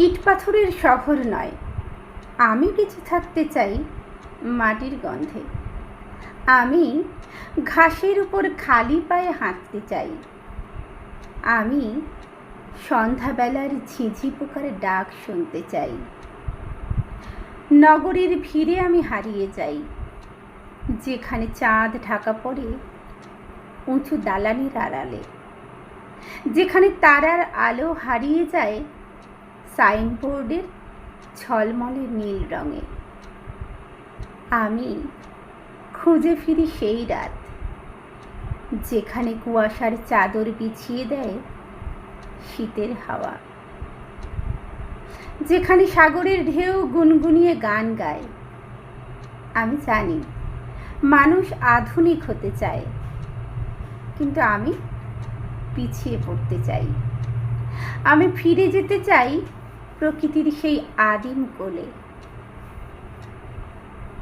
ইট পাথরের শহর নয়, আমি বেঁচে থাকতে চাই মাটির গন্ধে। আমি ঘাসের উপর খালি পায়ে হাঁটতে চাই। আমি সন্ধ্যাবেলার ঝিঝি পোকার ডাক শুনতে চাই। নগরীর ভিড়ে আমি হারিয়ে যাই, যেখানে চাঁদ ঢাকা পড়ে উঁচু দালানের আড়ালে, যেখানে তারার আলো হারিয়ে যায় সাইনবোর্ডের ঝলমলে নীল রঙে। আমি খুঁজে ফিরি সেই রাত, যেখানে কুয়াশার চাদর বিছিয়ে দেয় শীতের হাওয়া, যেখানে সাগরের ঢেউ গুনগুনিয়ে গান গায়। আমি জানি মানুষ আধুনিক হতে চায়, কিন্তু আমি পিছিয়ে পড়তে চাই। আমি ফিরে যেতে চাই প্রকৃতির সেই আদিম কোলে।